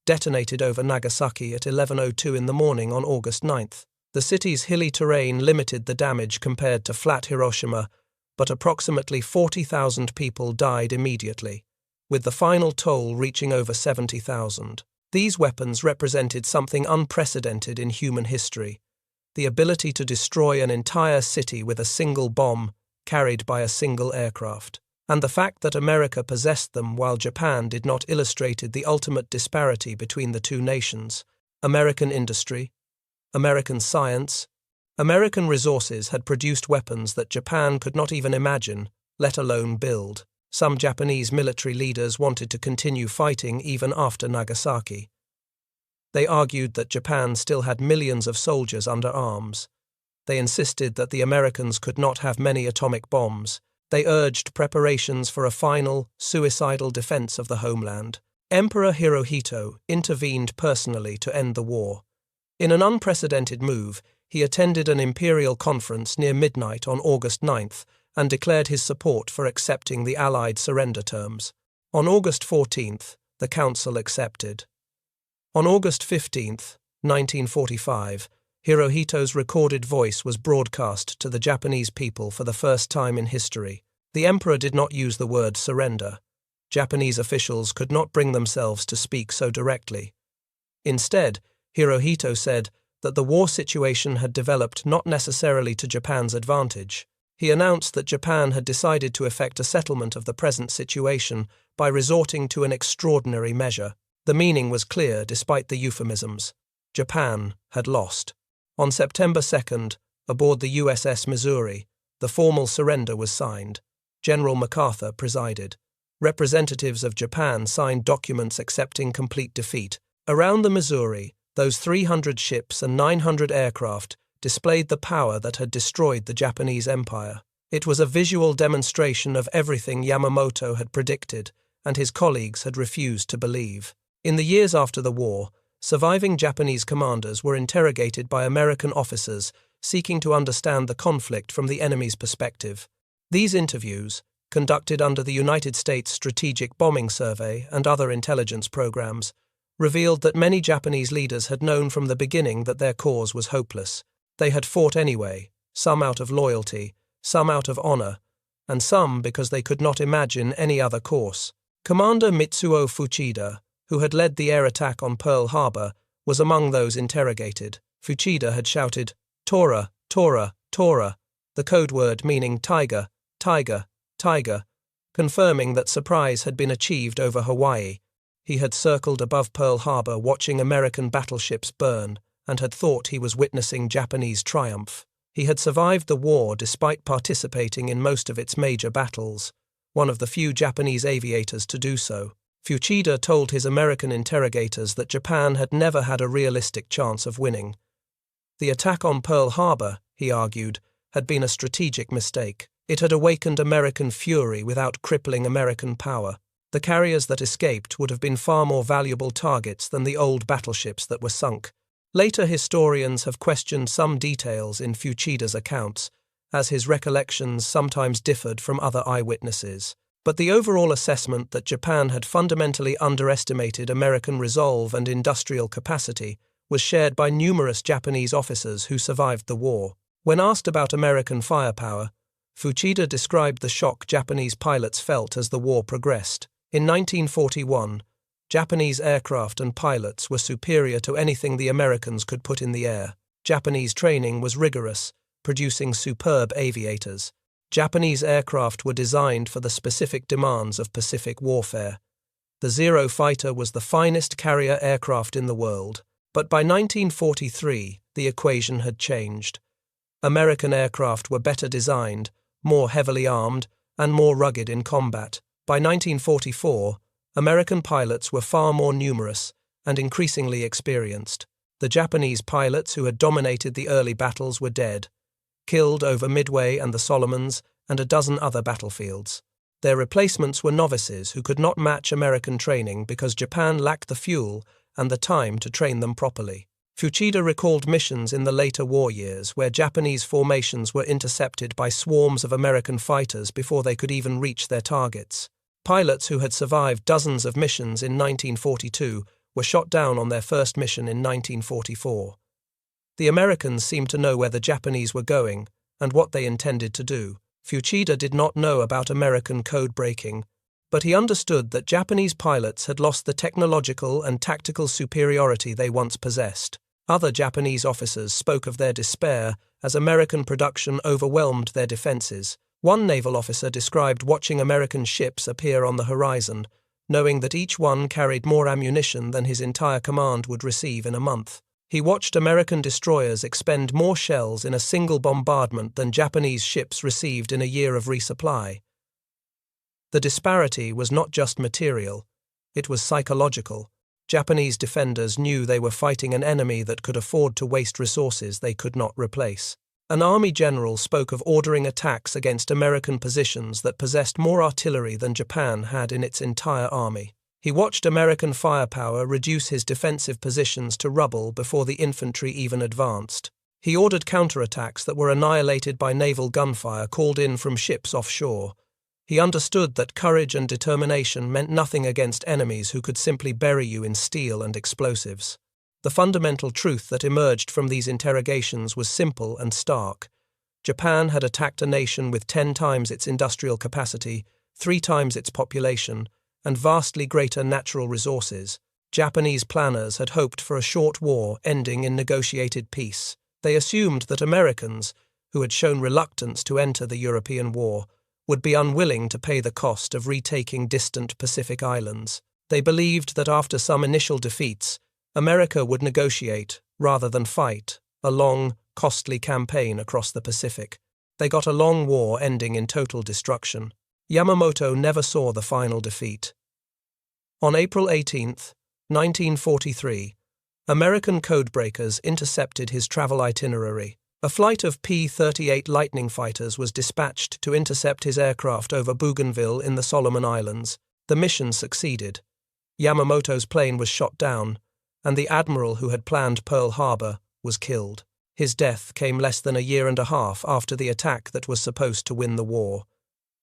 detonated over Nagasaki at 11:02 in the morning on August 9th. The city's hilly terrain limited the damage compared to flat Hiroshima, but approximately 40,000 people died immediately, with the final toll reaching over 70,000. These weapons represented something unprecedented in human history: the ability to destroy an entire city with a single bomb carried by a single aircraft. And the fact that America possessed them while Japan did not illustrated the ultimate disparity between the two nations. American industry, American science, American resources had produced weapons that Japan could not even imagine, let alone build. Some Japanese military leaders wanted to continue fighting even after Nagasaki. They argued that Japan still had millions of soldiers under arms. They insisted that the Americans could not have many atomic bombs. They urged preparations for a final, suicidal defense of the homeland. Emperor Hirohito intervened personally to end the war. In an unprecedented move, he attended an imperial conference near midnight on August 9th and declared his support for accepting the Allied surrender terms. On August 14th, the Council accepted. On August 15th, 1945, Hirohito's recorded voice was broadcast to the Japanese people for the first time in history. The emperor did not use the word surrender. Japanese officials could not bring themselves to speak so directly. Instead, Hirohito said that the war situation had developed not necessarily to Japan's advantage. He announced that Japan had decided to effect a settlement of the present situation by resorting to an extraordinary measure. The meaning was clear despite the euphemisms. Japan had lost. On September 2nd, aboard the USS Missouri, the formal surrender was signed. General MacArthur presided. Representatives of Japan signed documents accepting complete defeat. Around the Missouri, those 300 ships and 900 aircraft displayed the power that had destroyed the Japanese Empire. It was a visual demonstration of everything Yamamoto had predicted and his colleagues had refused to believe. In the years after the war, surviving Japanese commanders were interrogated by American officers seeking to understand the conflict from the enemy's perspective. These interviews, conducted under the United States Strategic Bombing Survey and other intelligence programs, revealed that many Japanese leaders had known from the beginning that their cause was hopeless. They had fought anyway, some out of loyalty, some out of honor, and some because they could not imagine any other course. Commander Mitsuo Fuchida, who had led the air attack on Pearl Harbor, was among those interrogated. Fuchida had shouted, "Tora, Tora, Tora," the code word meaning tiger, tiger, tiger, confirming that surprise had been achieved over Hawaii. He had circled above Pearl Harbor watching American battleships burn and had thought he was witnessing Japanese triumph. He had survived the war despite participating in most of its major battles, one of the few Japanese aviators to do so. Fuchida told his American interrogators that Japan had never had a realistic chance of winning. The attack on Pearl Harbor, he argued, had been a strategic mistake. It had awakened American fury without crippling American power. The carriers that escaped would have been far more valuable targets than the old battleships that were sunk. Later historians have questioned some details in Fuchida's accounts, as his recollections sometimes differed from other eyewitnesses. But the overall assessment that Japan had fundamentally underestimated American resolve and industrial capacity was shared by numerous Japanese officers who survived the war. When asked about American firepower, Fuchida described the shock Japanese pilots felt as the war progressed. In 1941, Japanese aircraft and pilots were superior to anything the Americans could put in the air. Japanese training was rigorous, producing superb aviators. Japanese aircraft were designed for the specific demands of Pacific warfare. The Zero fighter was the finest carrier aircraft in the world. But by 1943, the equation had changed. American aircraft were better designed, more heavily armed, and more rugged in combat. By 1944, American pilots were far more numerous and increasingly experienced. The Japanese pilots who had dominated the early battles were dead, killed over Midway and the Solomons and a dozen other battlefields. Their replacements were novices who could not match American training because Japan lacked the fuel and the time to train them properly. Fuchida recalled missions in the later war years where Japanese formations were intercepted by swarms of American fighters before they could even reach their targets. Pilots who had survived dozens of missions in 1942 were shot down on their first mission in 1944. The Americans seemed to know where the Japanese were going and what they intended to do. Fuchida did not know about American code breaking, but he understood that Japanese pilots had lost the technological and tactical superiority they once possessed. Other Japanese officers spoke of their despair as American production overwhelmed their defenses. One naval officer described watching American ships appear on the horizon, knowing that each one carried more ammunition than his entire command would receive in a month. He watched American destroyers expend more shells in a single bombardment than Japanese ships received in a year of resupply. The disparity was not just material, it was psychological. Japanese defenders knew they were fighting an enemy that could afford to waste resources they could not replace. An army general spoke of ordering attacks against American positions that possessed more artillery than Japan had in its entire army. He watched American firepower reduce his defensive positions to rubble before the infantry even advanced. He ordered counterattacks that were annihilated by naval gunfire called in from ships offshore. He understood that courage and determination meant nothing against enemies who could simply bury you in steel and explosives. The fundamental truth that emerged from these interrogations was simple and stark. Japan had attacked a nation with 10 times its industrial capacity, 3 times its population, and vastly greater natural resources. Japanese planners had hoped for a short war ending in negotiated peace. They assumed that Americans, who had shown reluctance to enter the European war, would be unwilling to pay the cost of retaking distant Pacific islands. They believed that after some initial defeats, America would negotiate, rather than fight, a long, costly campaign across the Pacific. They got a long war ending in total destruction. Yamamoto never saw the final defeat. On April 18, 1943, American codebreakers intercepted his travel itinerary. A flight of P-38 Lightning fighters was dispatched to intercept his aircraft over Bougainville in the Solomon Islands. The mission succeeded. Yamamoto's plane was shot down, and the admiral who had planned Pearl Harbor was killed. His death came less than a year and a half after the attack that was supposed to win the war.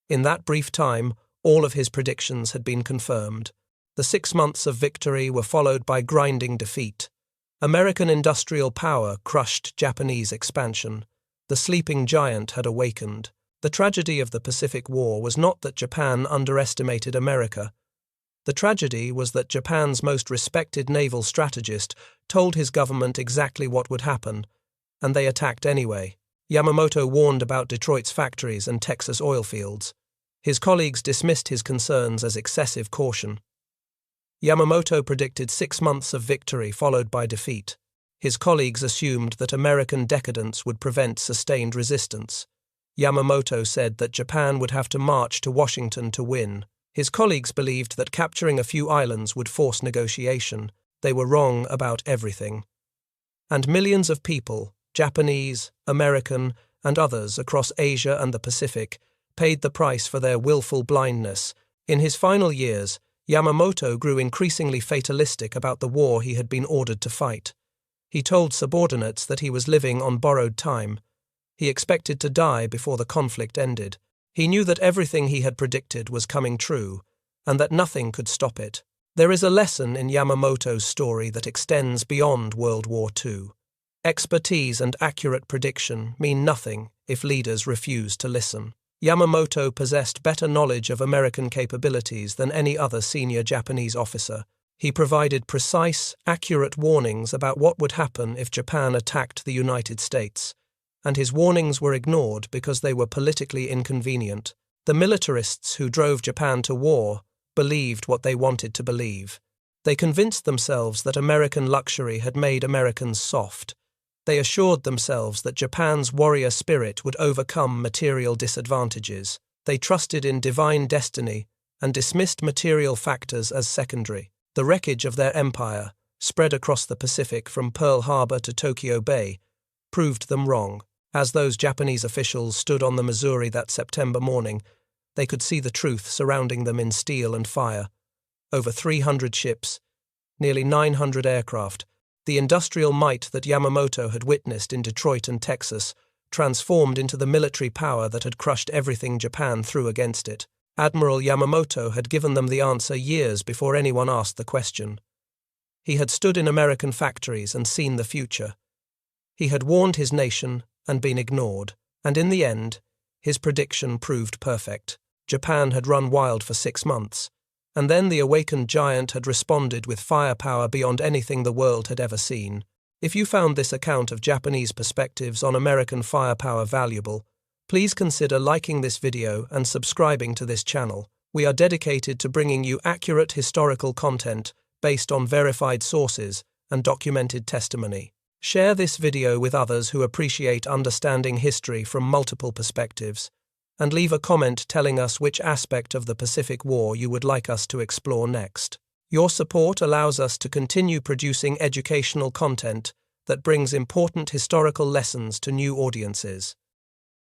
In that brief time, all of his predictions had been confirmed. The 6 months of victory were followed by grinding defeat. American industrial power crushed Japanese expansion. The sleeping giant had awakened. The tragedy of the Pacific War was not that Japan underestimated America. The tragedy was that Japan's most respected naval strategist told his government exactly what would happen, and they attacked anyway. Yamamoto warned about Detroit's factories and Texas oil fields. His colleagues dismissed his concerns as excessive caution. Yamamoto predicted 6 months of victory followed by defeat. His colleagues assumed that American decadence would prevent sustained resistance. Yamamoto said that Japan would have to march to Washington to win. His colleagues believed that capturing a few islands would force negotiation. They were wrong about everything. And millions of people, Japanese, American, and others across Asia and the Pacific, paid the price for their willful blindness. In his final years, Yamamoto grew increasingly fatalistic about the war he had been ordered to fight. He told subordinates that he was living on borrowed time. He expected to die before the conflict ended. He knew that everything he had predicted was coming true, and that nothing could stop it. There is a lesson in Yamamoto's story that extends beyond World War II. Expertise and accurate prediction mean nothing if leaders refuse to listen. Yamamoto possessed better knowledge of American capabilities than any other senior Japanese officer. He provided precise, accurate warnings about what would happen if Japan attacked the United States, and his warnings were ignored because they were politically inconvenient. The militarists who drove Japan to war believed what they wanted to believe. They convinced themselves that American luxury had made Americans soft. They assured themselves that Japan's warrior spirit would overcome material disadvantages. They trusted in divine destiny and dismissed material factors as secondary. The wreckage of their empire, spread across the Pacific from Pearl Harbor to Tokyo Bay, proved them wrong. As those Japanese officials stood on the Missouri that September morning, they could see the truth surrounding them in steel and fire. Over 300 ships, nearly 900 aircraft, the industrial might that Yamamoto had witnessed in Detroit and Texas transformed into the military power that had crushed everything Japan threw against it. Admiral Yamamoto had given them the answer years before anyone asked the question. He had stood in American factories and seen the future. He had warned his nation and been ignored, and in the end, his prediction proved perfect. Japan had run wild for 6 months, and then the awakened giant had responded with firepower beyond anything the world had ever seen. If you found this account of Japanese perspectives on American firepower valuable, please consider liking this video and subscribing to this channel. We are dedicated to bringing you accurate historical content based on verified sources and documented testimony. Share this video with others who appreciate understanding history from multiple perspectives, and leave a comment telling us which aspect of the Pacific War you would like us to explore next. Your support allows us to continue producing educational content that brings important historical lessons to new audiences.